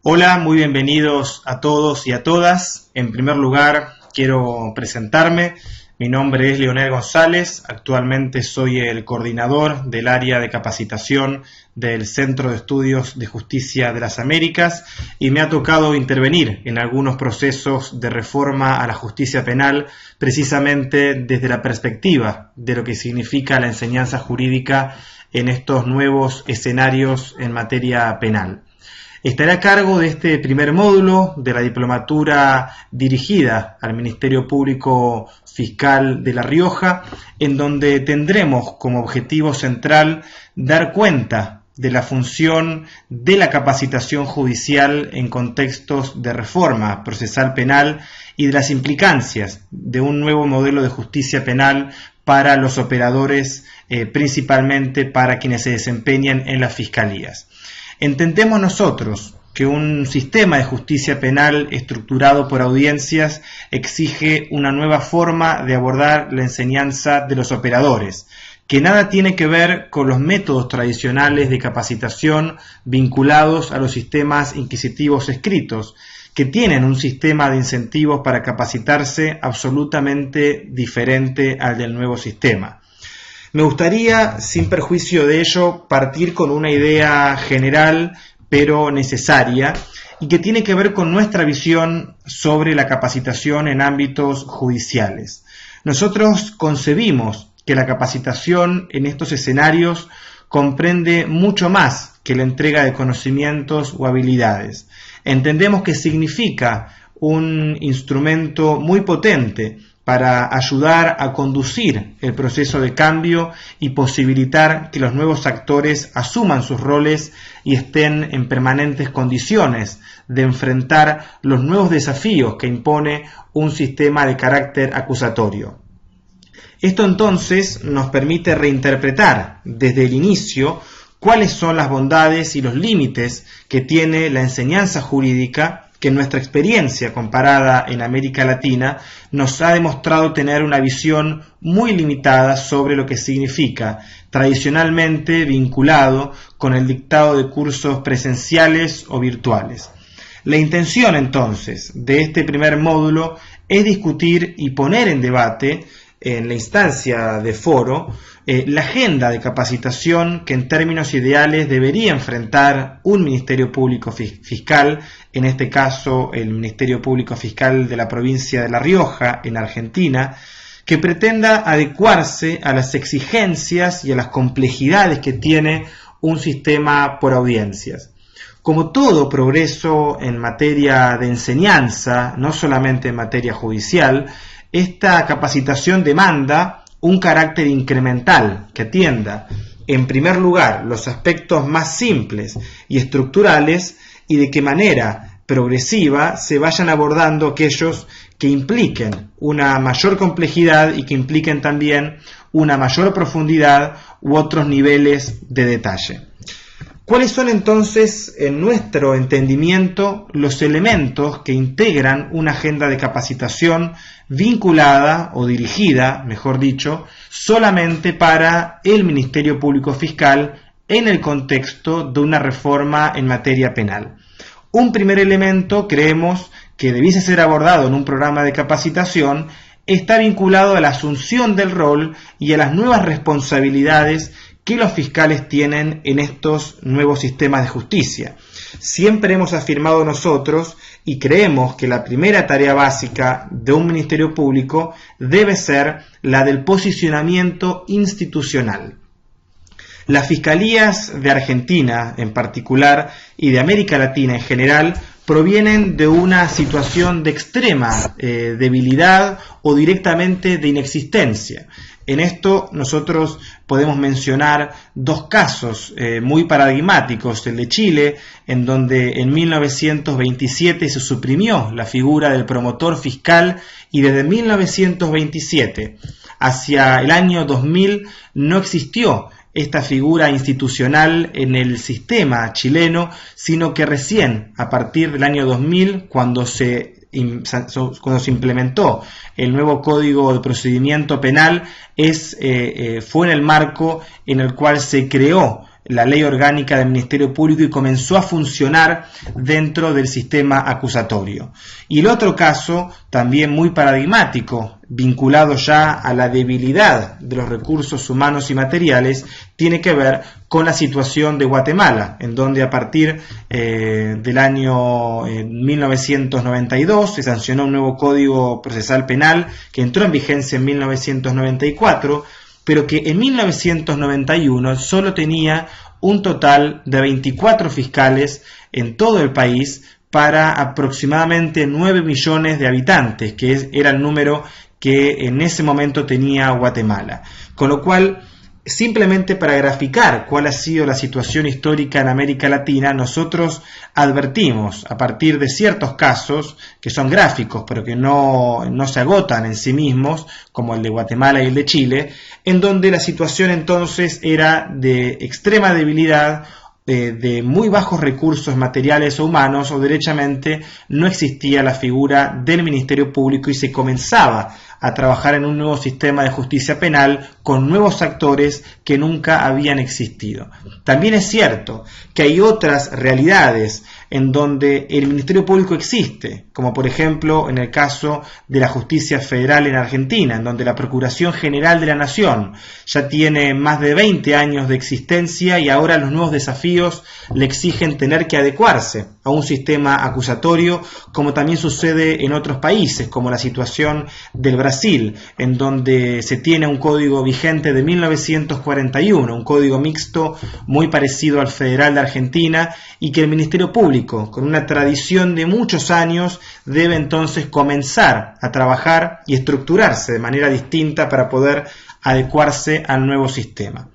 Hola, muy bienvenidos a todos y a todas. En primer lugar, quiero presentarme. Mi nombre es Leonel González. Actualmente soy el coordinador del área de capacitación del Centro de Estudios de Justicia de las Américas y me ha tocado intervenir en algunos procesos de reforma a la justicia penal precisamente desde la perspectiva de lo que significa la enseñanza jurídica en estos nuevos escenarios en materia penal. Estaré a cargo de este primer módulo de la diplomatura dirigida al Ministerio Público Fiscal de La Rioja, en donde tendremos como objetivo central dar cuenta de la función de la capacitación judicial en contextos de reforma procesal penal y de las implicancias de un nuevo modelo de justicia penal para los operadores, principalmente para quienes se desempeñan en las fiscalías. Entendemos nosotros que un sistema de justicia penal estructurado por audiencias exige una nueva forma de abordar la enseñanza de los operadores, que nada tiene que ver con los métodos tradicionales de capacitación vinculados a los sistemas inquisitivos escritos, que tienen un sistema de incentivos para capacitarse absolutamente diferente al del nuevo sistema. Me gustaría, sin perjuicio de ello, partir con una idea general pero necesaria y que tiene que ver con nuestra visión sobre la capacitación en ámbitos judiciales. Nosotros concebimos que la capacitación en estos escenarios comprende mucho más que la entrega de conocimientos o habilidades. Entendemos que significa un instrumento muy potente para ayudar a conducir el proceso de cambio y posibilitar que los nuevos actores asuman sus roles y estén en permanentes condiciones de enfrentar los nuevos desafíos que impone un sistema de carácter acusatorio. Esto entonces nos permite reinterpretar desde el inicio cuáles son las bondades y los límites que tiene la enseñanza jurídica, que en nuestra experiencia comparada en América Latina nos ha demostrado tener una visión muy limitada sobre lo que significa, tradicionalmente vinculado con el dictado de cursos presenciales o virtuales. La intención entonces de este primer módulo es discutir y poner en debate en la instancia de foro la agenda de capacitación que en términos ideales debería enfrentar un Ministerio Público Fiscal, en este caso el Ministerio Público Fiscal de la provincia de La Rioja, en Argentina, que pretenda adecuarse a las exigencias y a las complejidades que tiene un sistema por audiencias. Como todo progreso en materia de enseñanza, no solamente en materia judicial, esta capacitación demanda un carácter incremental que atienda, en primer lugar, los aspectos más simples y estructurales y de qué manera progresiva se vayan abordando aquellos que impliquen una mayor complejidad y que impliquen también una mayor profundidad u otros niveles de detalle. ¿Cuáles son entonces, en nuestro entendimiento, los elementos que integran una agenda de capacitación vinculada o dirigida, mejor dicho, solamente para el Ministerio Público Fiscal en el contexto de una reforma en materia penal? Un primer elemento, creemos, que debiese ser abordado en un programa de capacitación está vinculado a la asunción del rol y a las nuevas responsabilidades que los fiscales tienen en estos nuevos sistemas de justicia. Siempre hemos afirmado nosotros y creemos que la primera tarea básica de un ministerio público debe ser la del posicionamiento institucional. Las fiscalías de Argentina en particular y de América Latina en general provienen de una situación de extrema debilidad o directamente de inexistencia. En esto nosotros podemos mencionar dos casos muy paradigmáticos, el de Chile, en donde en 1927 se suprimió la figura del promotor fiscal y desde 1927 hacia el año 2000 no existió esta figura institucional en el sistema chileno, sino que recién a partir del año 2000, cuando se implementó el nuevo Código de Procedimiento Penal, fue en el marco en el cual se creó la ley orgánica del Ministerio Público y comenzó a funcionar dentro del sistema acusatorio. Y el otro caso, también muy paradigmático, vinculado ya a la debilidad de los recursos humanos y materiales, tiene que ver con la situación de Guatemala, en donde a partir del año 1992 se sancionó un nuevo Código Procesal Penal que entró en vigencia en 1994, pero que en 1991 solo tenía un total de 24 fiscales en todo el país para aproximadamente 9 millones de habitantes, que era el número que en ese momento tenía Guatemala. Con lo cual, simplemente para graficar cuál ha sido la situación histórica en América Latina, nosotros advertimos a partir de ciertos casos que son gráficos pero que no se agotan en sí mismos, como el de Guatemala y el de Chile, en donde la situación entonces era de extrema debilidad, de muy bajos recursos materiales o humanos, o derechamente no existía la figura del Ministerio Público y se comenzaba a trabajar en un nuevo sistema de justicia penal con nuevos actores que nunca habían existido. También es cierto que hay otras realidades en donde el Ministerio Público existe, como por ejemplo en el caso de la justicia federal en Argentina, en donde la Procuración General de la Nación ya tiene más de 20 años de existencia y ahora los nuevos desafíos le exigen tener que adecuarse a un sistema acusatorio, como también sucede en otros países, como la situación del Brasil, en donde se tiene un código vigente de 1941, un código mixto muy parecido al federal de Argentina, y que el Ministerio Público, con una tradición de muchos años, debe entonces comenzar a trabajar y estructurarse de manera distinta para poder adecuarse al nuevo sistema.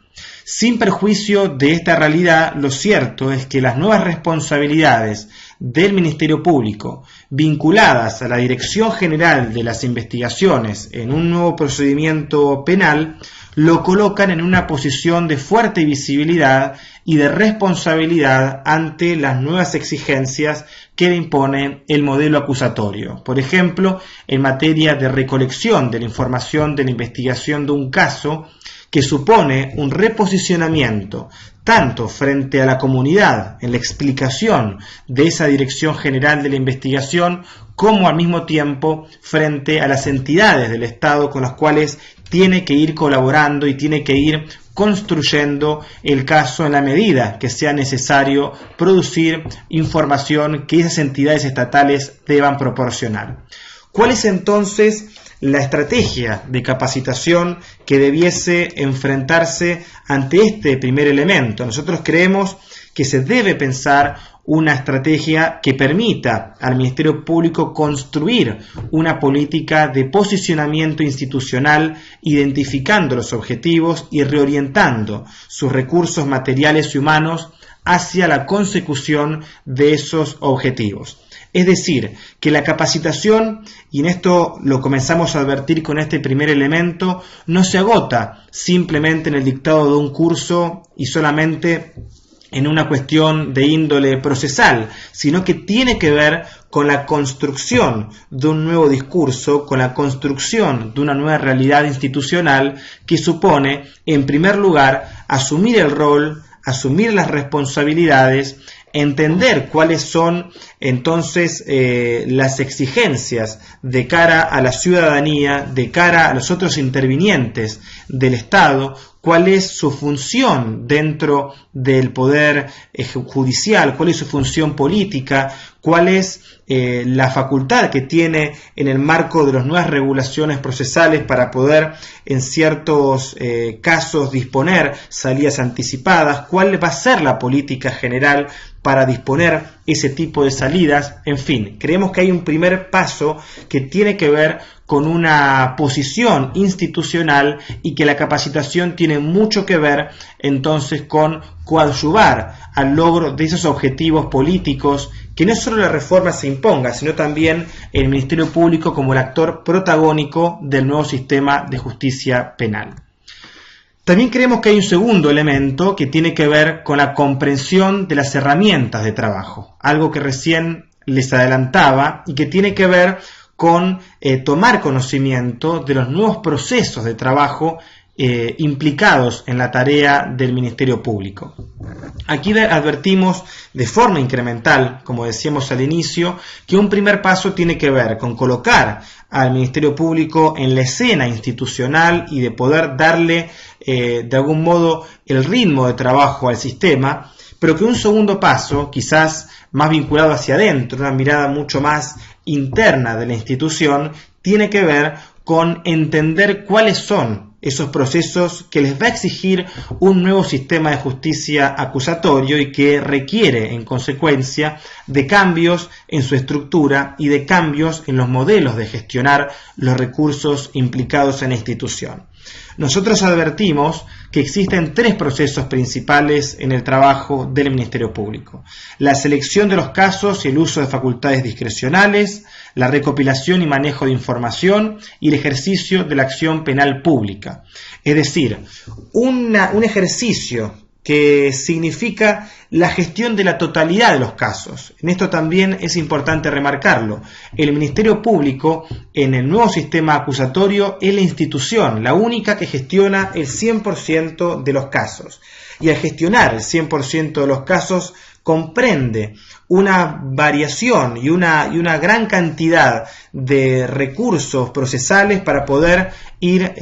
Sin perjuicio de esta realidad, lo cierto es que las nuevas responsabilidades del Ministerio Público, vinculadas a la Dirección General de las Investigaciones en un nuevo procedimiento penal, lo colocan en una posición de fuerte visibilidad y de responsabilidad ante las nuevas exigencias que le impone el modelo acusatorio. Por ejemplo, en materia de recolección de la información de la investigación de un caso, que supone un reposicionamiento tanto frente a la comunidad en la explicación de esa Dirección General de la Investigación, como al mismo tiempo frente a las entidades del Estado con las cuales tiene que ir colaborando y tiene que ir construyendo el caso en la medida que sea necesario producir información que esas entidades estatales deban proporcionar. ¿Cuál es entonces la estrategia de capacitación que debiese enfrentarse ante este primer elemento? Nosotros creemos que se debe pensar una estrategia que permita al Ministerio Público construir una política de posicionamiento institucional, identificando los objetivos y reorientando sus recursos materiales y humanos hacia la consecución de esos objetivos. Es decir, que la capacitación, y en esto lo comenzamos a advertir con este primer elemento, no se agota simplemente en el dictado de un curso y solamente en una cuestión de índole procesal, sino que tiene que ver con la construcción de un nuevo discurso, con la construcción de una nueva realidad institucional que supone, en primer lugar, asumir el rol, asumir las responsabilidades, entender cuáles son entonces las exigencias de cara a la ciudadanía, de cara a los otros intervinientes del Estado, cuál es su función dentro del poder judicial, cuál es su función política, cuál es la facultad que tiene en el marco de las nuevas regulaciones procesales para poder en ciertos casos disponer salidas anticipadas, cuál va a ser la política general para disponer ese tipo de salidas. En fin, creemos que hay un primer paso que tiene que ver con una posición institucional y que la capacitación tiene mucho que ver entonces con coadyuvar al logro de esos objetivos políticos, que no solo la reforma se imponga, sino también el Ministerio Público como el actor protagónico del nuevo sistema de justicia penal. También creemos que hay un segundo elemento que tiene que ver con la comprensión de las herramientas de trabajo, algo que recién les adelantaba y que tiene que ver con tomar conocimiento de los nuevos procesos de trabajo implicados en la tarea del Ministerio Público. Aquí advertimos de forma incremental, como decíamos al inicio, que un primer paso tiene que ver con colocar al Ministerio Público en la escena institucional y de poder darle de algún modo el ritmo de trabajo al sistema, pero que un segundo paso, quizás más vinculado hacia adentro, una mirada mucho más interna de la institución, tiene que ver con entender cuáles son esos procesos que les va a exigir un nuevo sistema de justicia acusatorio y que requiere, en consecuencia, de cambios en su estructura y de cambios en los modelos de gestionar los recursos implicados en la institución. Nosotros advertimos que existen tres procesos principales en el trabajo del Ministerio Público: la selección de los casos y el uso de facultades discrecionales, la recopilación y manejo de información y el ejercicio de la acción penal pública. Es decir, un ejercicio que significa la gestión de la totalidad de los casos. En esto también es importante remarcarlo. El Ministerio Público, en el nuevo sistema acusatorio, es la institución, la única que gestiona el 100% de los casos. Y al gestionar el 100% de los casos, comprende una variación y una gran cantidad de recursos procesales para poder ir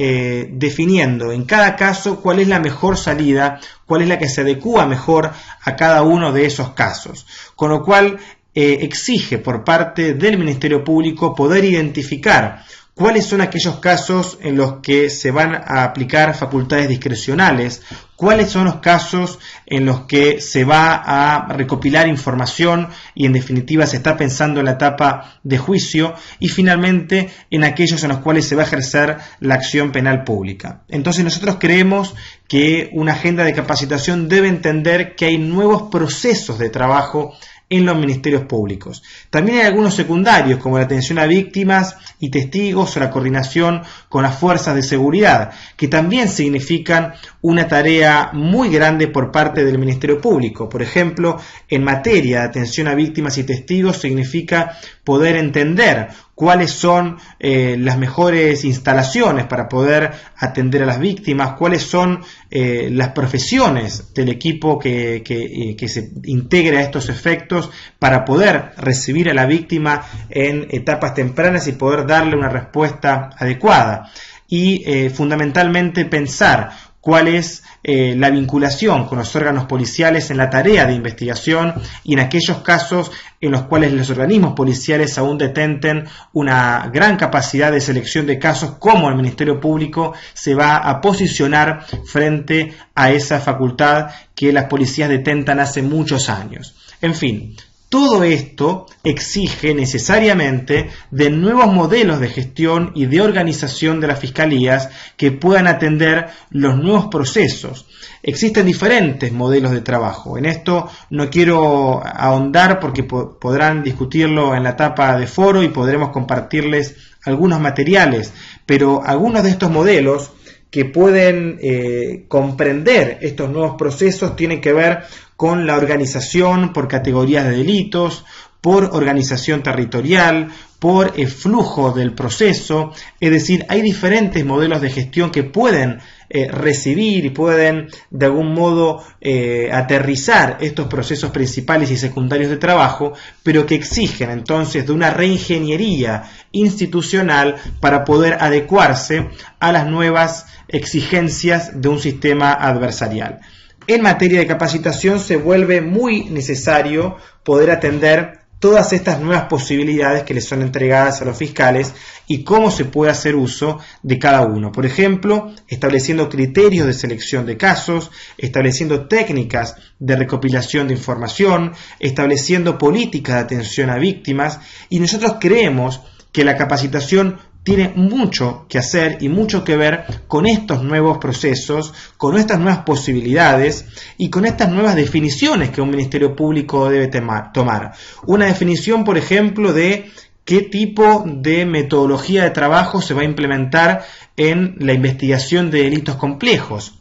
definiendo en cada caso cuál es la mejor salida, cuál es la que se adecúa mejor a cada uno de esos casos. Con lo cual exige por parte del Ministerio Público poder identificar cuáles son aquellos casos en los que se van a aplicar facultades discrecionales, cuáles son los casos en los que se va a recopilar información y en definitiva se está pensando en la etapa de juicio, y finalmente en aquellos en los cuales se va a ejercer la acción penal pública. Entonces nosotros creemos que una agenda de capacitación debe entender que hay nuevos procesos de trabajo en los ministerios públicos. También hay algunos secundarios, como la atención a víctimas y testigos o la coordinación con las fuerzas de seguridad, que también significan una tarea muy grande por parte del Ministerio Público. Por ejemplo, en materia de atención a víctimas y testigos significa poder entender cuáles son las mejores instalaciones para poder atender a las víctimas, cuáles son las profesiones del equipo que se integre a estos efectos para poder recibir a la víctima en etapas tempranas y poder darle una respuesta adecuada. Y fundamentalmente pensar cuál es la vinculación con los órganos policiales en la tarea de investigación y en aquellos casos en los cuales los organismos policiales aún detenten una gran capacidad de selección de casos, cómo el Ministerio Público se va a posicionar frente a esa facultad que las policías detentan hace muchos años. En fin, todo esto exige necesariamente de nuevos modelos de gestión y de organización de las fiscalías que puedan atender los nuevos procesos. Existen diferentes modelos de trabajo. En esto no quiero ahondar porque podrán discutirlo en la etapa de foro y podremos compartirles algunos materiales, pero algunos de estos modelos que pueden comprender estos nuevos procesos tienen que ver con la organización por categorías de delitos, por organización territorial, por el flujo del proceso. Es decir, hay diferentes modelos de gestión que pueden recibir y pueden de algún modo aterrizar estos procesos principales y secundarios de trabajo, pero que exigen entonces de una reingeniería institucional para poder adecuarse a las nuevas exigencias de un sistema adversarial. En materia de capacitación se vuelve muy necesario poder atender todas estas nuevas posibilidades que les son entregadas a los fiscales y cómo se puede hacer uso de cada uno. Por ejemplo, estableciendo criterios de selección de casos, estableciendo técnicas de recopilación de información, estableciendo políticas de atención a víctimas, y nosotros creemos que la capacitación tiene mucho que hacer y mucho que ver con estos nuevos procesos, con estas nuevas posibilidades y con estas nuevas definiciones que un Ministerio Público debe tomar. Una definición, por ejemplo, de qué tipo de metodología de trabajo se va a implementar en la investigación de delitos complejos.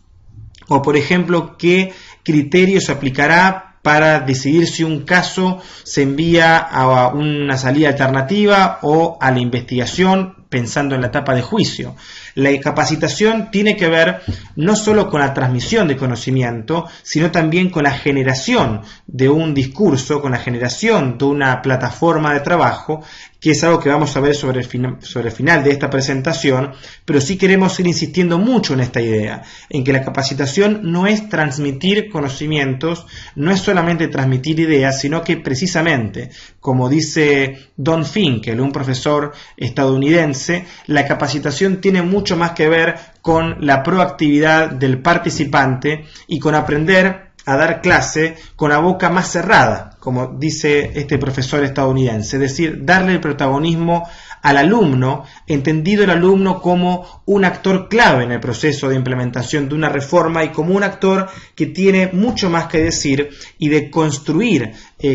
O, por ejemplo, qué criterios se aplicará para decidir si un caso se envía a una salida alternativa o a la investigación pensando en la etapa de juicio. La capacitación tiene que ver no solo con la transmisión de conocimiento, sino también con la generación de un discurso, con la generación de una plataforma de trabajo, que es algo que vamos a ver sobre el final de esta presentación, pero sí queremos ir insistiendo mucho en esta idea, en que la capacitación no es transmitir conocimientos, no es solamente transmitir ideas, sino que precisamente, como dice Don Finkel, un profesor estadounidense, la capacitación tiene mucho más que ver con la proactividad del participante y con aprender a dar clase con la boca más cerrada, como dice este profesor estadounidense, es decir, darle el protagonismo al alumno, entendido el alumno como un actor clave en el proceso de implementación de una reforma y como un actor que tiene mucho más que decir y de construir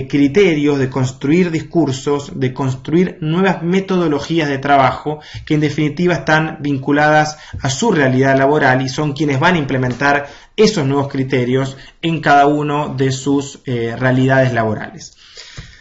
criterios, de construir discursos, de construir nuevas metodologías de trabajo que en definitiva están vinculadas a su realidad laboral y son quienes van a implementar esos nuevos criterios en cada uno de sus realidades laborales.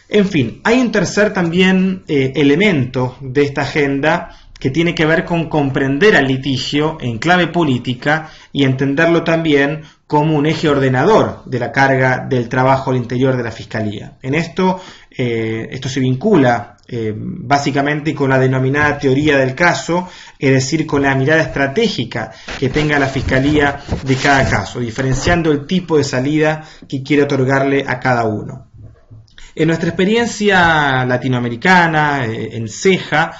En fin, hay un tercer también elemento de esta agenda que tiene que ver con comprender al litigio en clave política y entenderlo también como un eje ordenador de la carga del trabajo al interior de la Fiscalía. En esto se vincula básicamente con la denominada teoría del caso, es decir, con la mirada estratégica que tenga la Fiscalía de cada caso, diferenciando el tipo de salida que quiere otorgarle a cada uno. En nuestra experiencia latinoamericana, en CEJA,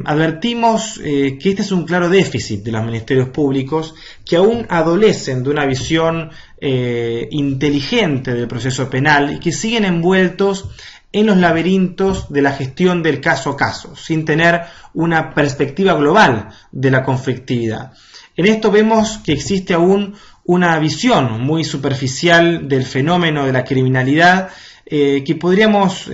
advertimos que este es un claro déficit de los ministerios públicos que aún adolecen de una visión inteligente del proceso penal y que siguen envueltos en los laberintos de la gestión del caso a caso, sin tener una perspectiva global de la conflictividad. En esto vemos que existe aún una visión muy superficial del fenómeno de la criminalidad, que podríamos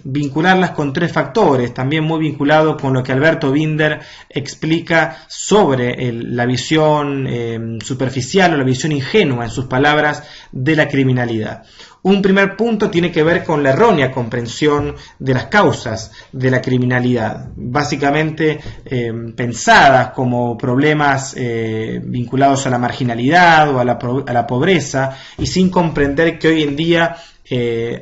vincularlas con tres factores, también muy vinculado con lo que Alberto Binder explica sobre la visión superficial o la visión ingenua, en sus palabras, de la criminalidad. Un primer punto tiene que ver con la errónea comprensión de las causas de la criminalidad, básicamente pensadas como problemas vinculados a la marginalidad o a la pobreza, y sin comprender que hoy en día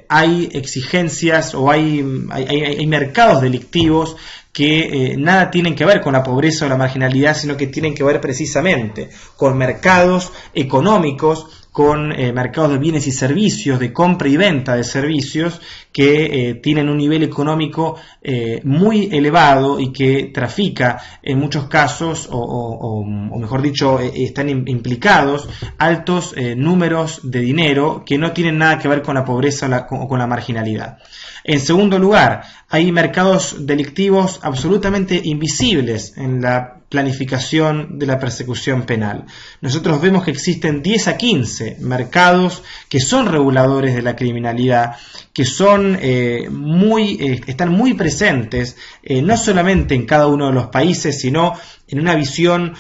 hay exigencias o hay mercados delictivos que nada tienen que ver con la pobreza o la marginalidad, sino que tienen que ver precisamente con mercados económicos, con mercados de bienes y servicios, de compra y venta de servicios que tienen un nivel económico muy elevado y que trafica en muchos casos, o mejor dicho, están implicados altos números de dinero que no tienen nada que ver con la pobreza o con la marginalidad. En segundo lugar, hay mercados delictivos absolutamente invisibles en la planificación de la persecución penal. Nosotros vemos que existen 10 a 15 mercados que son reguladores de la criminalidad, que son están muy presentes, no solamente en cada uno de los países, sino en una visión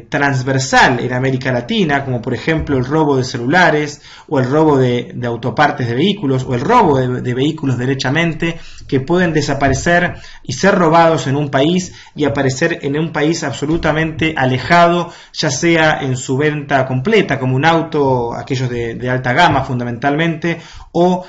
transversal en América Latina, como por ejemplo el robo de celulares, o el robo de autopartes de vehículos, o el robo de vehículos derechamente, que pueden desaparecer y ser robados en un país y aparecer en un país absolutamente alejado, ya sea en su venta completa, como un auto, aquellos de alta gama fundamentalmente, o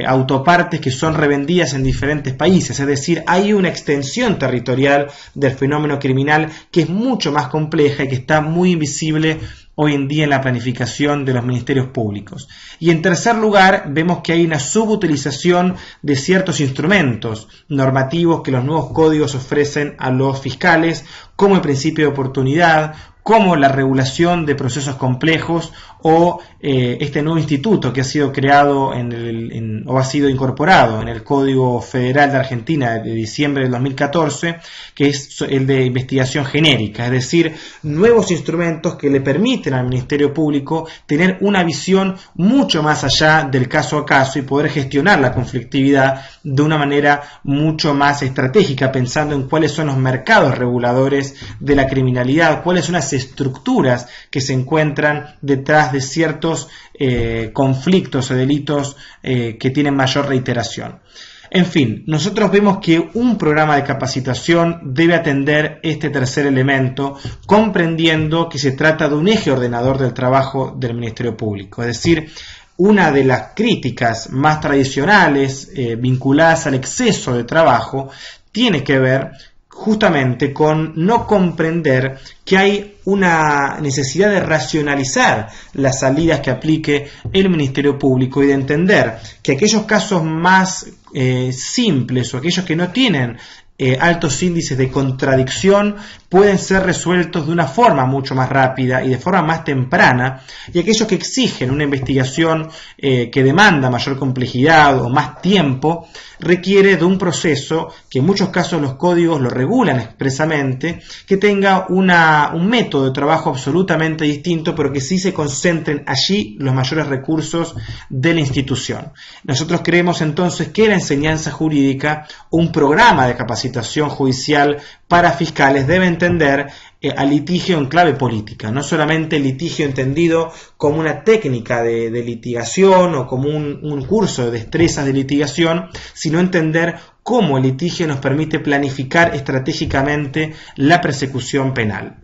autopartes que son revendidas en diferentes países. Es decir, hay una extensión territorial del fenómeno criminal que es mucho más compleja y que está muy invisible hoy en día en la planificación de los ministerios públicos. Y en tercer lugar, vemos que hay una subutilización de ciertos instrumentos normativos que los nuevos códigos ofrecen a los fiscales, como el principio de oportunidad, como la regulación de procesos complejos o este nuevo instituto que ha sido creado o ha sido incorporado en el Código Federal de Argentina de diciembre del 2014, que es el de investigación genérica, es decir, nuevos instrumentos que le permiten al Ministerio Público tener una visión mucho más allá del caso a caso y poder gestionar la conflictividad de una manera mucho más estratégica, pensando en cuáles son los mercados reguladores de la criminalidad, cuáles son las estructuras que se encuentran detrás de ciertos conflictos o delitos que tienen mayor reiteración. En fin, nosotros vemos que un programa de capacitación debe atender este tercer elemento, comprendiendo que se trata de un eje ordenador del trabajo del Ministerio Público. Es decir, una de las críticas más tradicionales vinculadas al exceso de trabajo tiene que ver justamente con no comprender que hay una necesidad de racionalizar las salidas que aplique el Ministerio Público y de entender que aquellos casos más simples o aquellos que no tienen altos índices de contradicción pueden ser resueltos de una forma mucho más rápida y de forma más temprana, y aquellos que exigen una investigación que demanda mayor complejidad o más tiempo requiere de un proceso que en muchos casos los códigos lo regulan expresamente, que tenga un método de trabajo absolutamente distinto, pero que sí se concentren allí los mayores recursos de la institución. Nosotros creemos entonces que la enseñanza jurídica, un programa de capacitación judicial para fiscales, debe entender al litigio en clave política, no solamente el litigio entendido como una técnica de litigación o como un curso de destrezas de litigación, sino entender cómo el litigio nos permite planificar estratégicamente la persecución penal.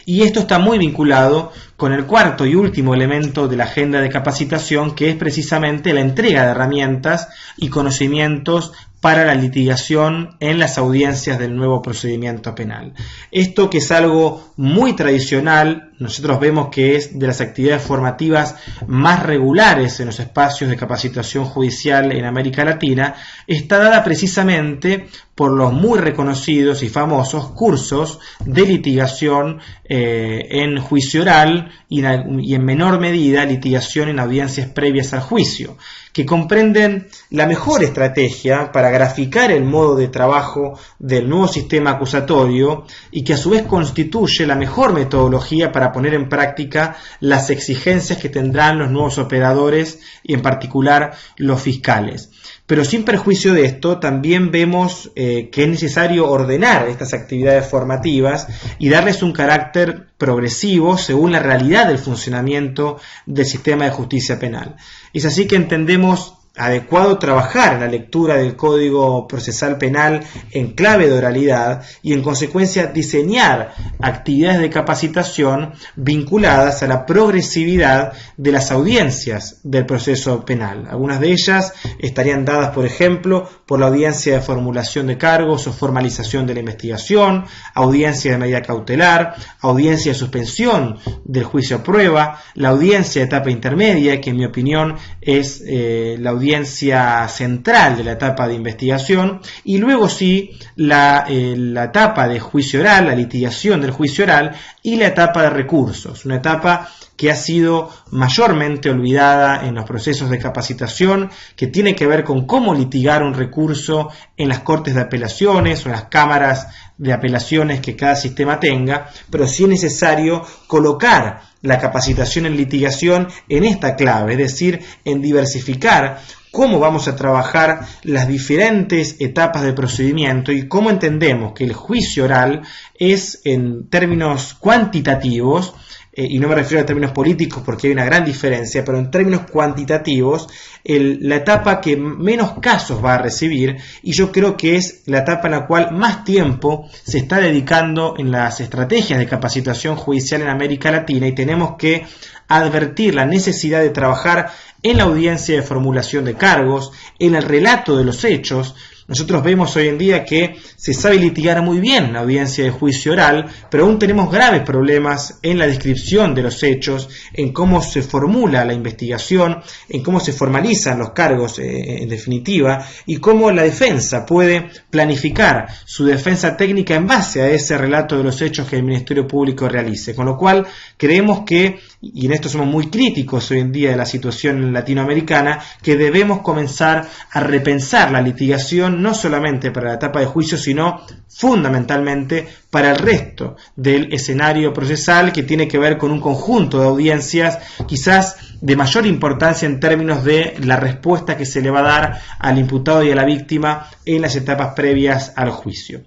Y esto está muy vinculado con el cuarto y último elemento de la agenda de capacitación, que es precisamente la entrega de herramientas y conocimientos para la litigación en las audiencias del nuevo procedimiento penal. Esto, que es algo muy tradicional, nosotros vemos que es de las actividades formativas más regulares en los espacios de capacitación judicial en América Latina, está dada precisamente por los muy reconocidos y famosos cursos de litigación en juicio oral y en menor medida litigación en audiencias previas al juicio, que comprenden la mejor estrategia para graficar el modo de trabajo del nuevo sistema acusatorio y que a su vez constituye la mejor metodología para poner en práctica las exigencias que tendrán los nuevos operadores y en particular los fiscales. Pero sin perjuicio de esto, también vemos que es necesario ordenar estas actividades formativas y darles un carácter progresivo según la realidad del funcionamiento del sistema de justicia penal. Es así que entendemos adecuado trabajar en la lectura del Código Procesal Penal en clave de oralidad y en consecuencia diseñar actividades de capacitación vinculadas a la progresividad de las audiencias del proceso penal. Algunas de ellas estarían dadas, por ejemplo, por la audiencia de formulación de cargos o formalización de la investigación, audiencia de medida cautelar, audiencia de suspensión del juicio a prueba, la audiencia de etapa intermedia, que en mi opinión es la audiencia central de la etapa de investigación, y luego sí la etapa de juicio oral, la litigación del juicio oral, y la etapa de recursos, una etapa que ha sido mayormente olvidada en los procesos de capacitación, que tiene que ver con cómo litigar un recurso en las cortes de apelaciones o en las cámaras de apelaciones que cada sistema tenga, pero sí es necesario colocar la capacitación en litigación en esta clave, es decir, en diversificar cómo vamos a trabajar las diferentes etapas del procedimiento y cómo entendemos que el juicio oral es, en términos cuantitativos, y no me refiero a términos políticos porque hay una gran diferencia, pero en términos cuantitativos, la etapa que menos casos va a recibir, y yo creo que es la etapa en la cual más tiempo se está dedicando en las estrategias de capacitación judicial en América Latina, y tenemos que advertir la necesidad de trabajar en la audiencia de formulación de cargos, en el relato de los hechos. Nosotros vemos hoy en día que se sabe litigar muy bien la audiencia de juicio oral, pero aún tenemos graves problemas en la descripción de los hechos, en cómo se formula la investigación, en cómo se formalizan los cargos en definitiva, y cómo la defensa puede planificar su defensa técnica en base a ese relato de los hechos que el Ministerio Público realice. Con lo cual creemos que, y en esto somos muy críticos hoy en día de la situación latinoamericana, que debemos comenzar a repensar la litigación no solamente para la etapa de juicio, sino fundamentalmente para el resto del escenario procesal, que tiene que ver con un conjunto de audiencias quizás de mayor importancia en términos de la respuesta que se le va a dar al imputado y a la víctima en las etapas previas al juicio.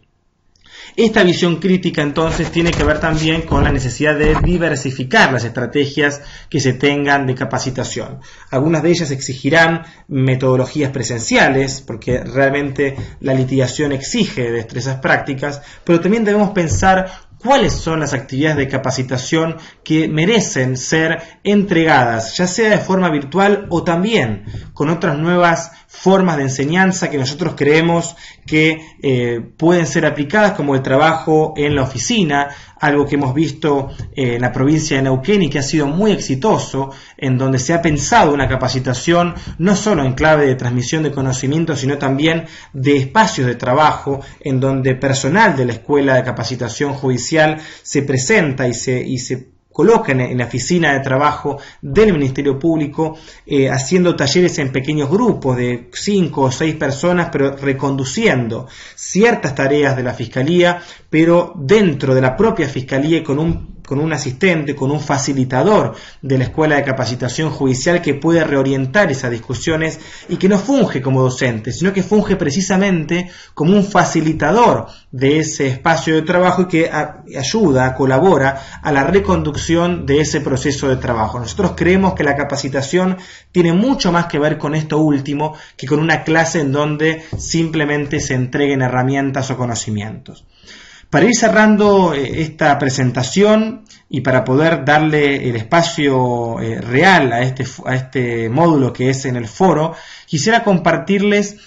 Esta visión crítica entonces tiene que ver también con la necesidad de diversificar las estrategias que se tengan de capacitación. Algunas de ellas exigirán metodologías presenciales, porque realmente la litigación exige destrezas prácticas, pero también debemos pensar cuáles son las actividades de capacitación que merecen ser entregadas, ya sea de forma virtual o también con otras nuevas formas de enseñanza que nosotros creemos que pueden ser aplicadas, como el trabajo en la oficina, algo que hemos visto en la provincia de Neuquén y que ha sido muy exitoso, en donde se ha pensado una capacitación no solo en clave de transmisión de conocimientos, sino también de espacios de trabajo, en donde personal de la Escuela de Capacitación Judicial se presenta y se coloca en la oficina de trabajo del Ministerio Público, haciendo talleres en pequeños grupos de 5 o 6 personas, pero reconduciendo ciertas tareas de la Fiscalía, pero dentro de la propia Fiscalía y con un asistente, con un facilitador de la Escuela de Capacitación Judicial que puede reorientar esas discusiones y que no funge como docente, sino que funge precisamente como un facilitador de ese espacio de trabajo y que ayuda, colabora a la reconducción de ese proceso de trabajo. Nosotros creemos que la capacitación tiene mucho más que ver con esto último que con una clase en donde simplemente se entreguen herramientas o conocimientos. Para ir cerrando esta presentación y para poder darle el espacio real a este módulo que es en el foro, quisiera compartirles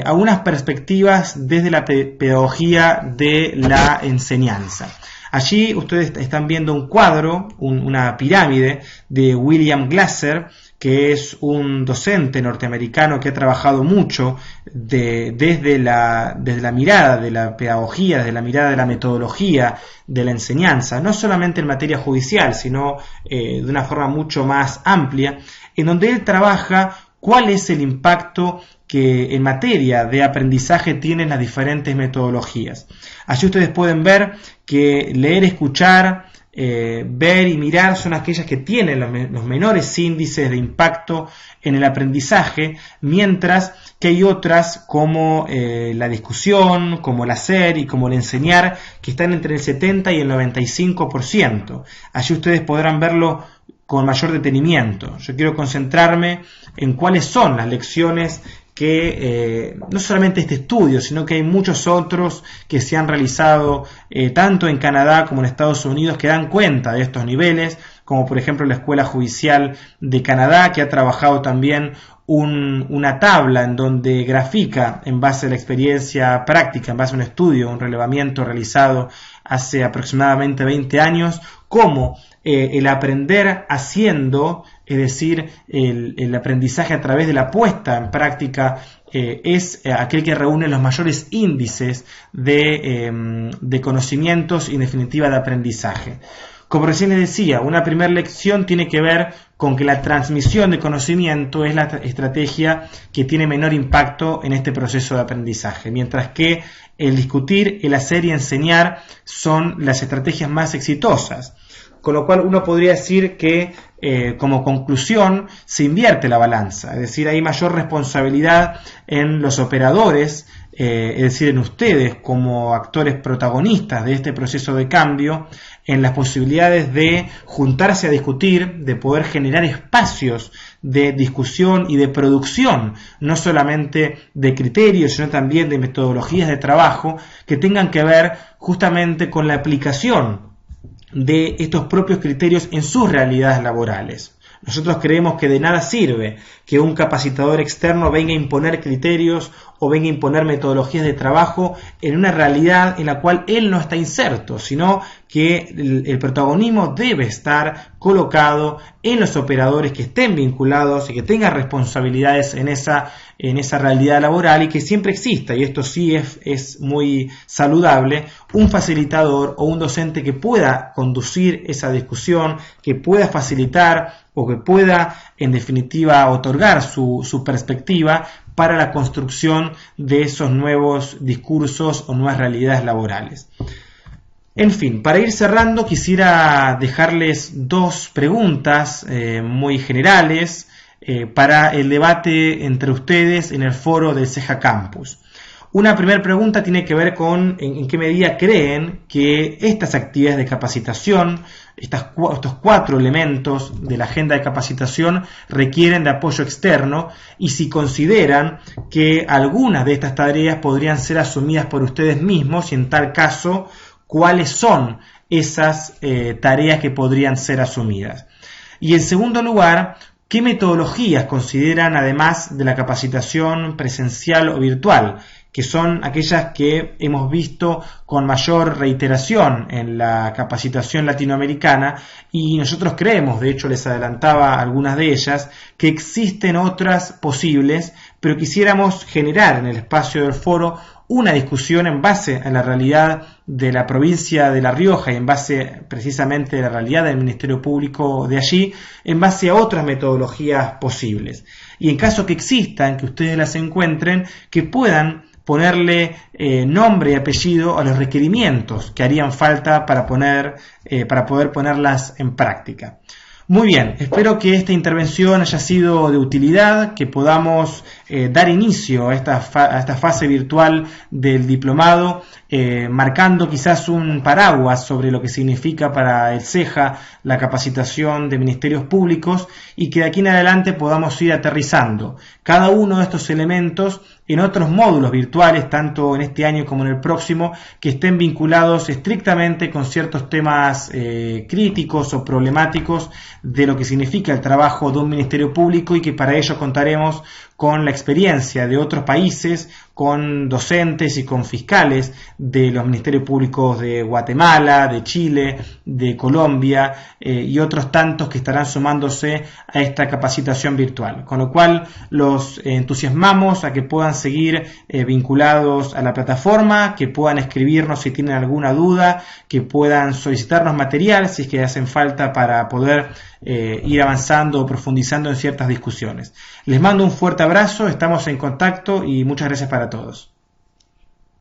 algunas perspectivas desde la pedagogía de la enseñanza. Allí ustedes están viendo un cuadro, una pirámide de William Glasser, que es un docente norteamericano que ha trabajado mucho desde la mirada de la pedagogía, desde la mirada de la metodología de la enseñanza, no solamente en materia judicial, sino de una forma mucho más amplia, en donde él trabaja cuál es el impacto que en materia de aprendizaje tienen las diferentes metodologías. Allí ustedes pueden ver que leer, escuchar, ver y mirar son aquellas que tienen los menores índices de impacto en el aprendizaje, mientras que hay otras como la discusión, como el hacer y como el enseñar, que están entre el 70 y el 95%. Allí ustedes podrán verlo con mayor detenimiento. Yo quiero concentrarme en cuáles son las lecciones que no solamente este estudio, sino que hay muchos otros que se han realizado tanto en Canadá como en Estados Unidos que dan cuenta de estos niveles, como por ejemplo la Escuela Judicial de Canadá, que ha trabajado también una tabla en donde grafica en base a la experiencia práctica, en base a un estudio, un relevamiento realizado hace aproximadamente 20 años, cómo el aprender haciendo, es decir, el aprendizaje a través de la puesta en práctica, es aquel que reúne los mayores índices de conocimientos y en definitiva de aprendizaje. Como recién les decía, una primera lección tiene que ver con que la transmisión de conocimiento es la estrategia que tiene menor impacto en este proceso de aprendizaje, mientras que el discutir, el hacer y enseñar son las estrategias más exitosas. Con lo cual uno podría decir que como conclusión se invierte la balanza, es decir, hay mayor responsabilidad en los operadores, es decir, en ustedes como actores protagonistas de este proceso de cambio, en las posibilidades de juntarse a discutir, de poder generar espacios de discusión y de producción, no solamente de criterios, sino también de metodologías de trabajo que tengan que ver justamente con la aplicación de estos propios criterios en sus realidades laborales. Nosotros creemos que de nada sirve que un capacitador externo venga a imponer criterios o venga a imponer metodologías de trabajo en una realidad en la cual él no está inserto, sino que el protagonismo debe estar colocado en los operadores que estén vinculados y que tengan responsabilidades en esa realidad laboral y que siempre exista, y esto sí es muy saludable, un facilitador o un docente que pueda conducir esa discusión, que pueda facilitar o que pueda en definitiva otorgar su perspectiva para la construcción de esos nuevos discursos o nuevas realidades laborales. En fin, para ir cerrando quisiera dejarles dos preguntas muy generales para el debate entre ustedes en el foro del CEJA Campus. Una primera pregunta tiene que ver con en qué medida creen que estas actividades de capacitación, estos 4 elementos de la agenda de capacitación requieren de apoyo externo y si consideran que algunas de estas tareas podrían ser asumidas por ustedes mismos y en tal caso, cuáles son esas tareas que podrían ser asumidas. Y en segundo lugar, ¿qué metodologías consideran además de la capacitación presencial o virtual? Que son aquellas que hemos visto con mayor reiteración en la capacitación latinoamericana y nosotros creemos, de hecho les adelantaba algunas de ellas, que existen otras posibles, pero quisiéramos generar en el espacio del foro una discusión en base a la realidad de la provincia de La Rioja y en base precisamente a la realidad del Ministerio Público de allí, en base a otras metodologías posibles. Y en caso que existan, que ustedes las encuentren, que puedan ponerle nombre y apellido a los requerimientos que harían falta para poder ponerlas en práctica. Muy bien, espero que esta intervención haya sido de utilidad, que podamos dar inicio a esta fase virtual del diplomado, marcando quizás un paraguas sobre lo que significa para el CEJA la capacitación de ministerios públicos y que de aquí en adelante podamos ir aterrizando cada uno de estos elementos en otros módulos virtuales, tanto en este año como en el próximo, que estén vinculados estrictamente con ciertos temas críticos o problemáticos de lo que significa el trabajo de un ministerio público y que para ello contaremos con la experiencia de otros países, con docentes y con fiscales de los ministerios públicos de Guatemala, de Chile, de Colombia y otros tantos que estarán sumándose a esta capacitación virtual. Con lo cual los entusiasmamos a que puedan seguir vinculados a la plataforma, que puedan escribirnos si tienen alguna duda, que puedan solicitarnos material si es que hacen falta para poder ir avanzando o profundizando en ciertas discusiones. Les mando un fuerte abrazo, estamos en contacto y muchas gracias para todos.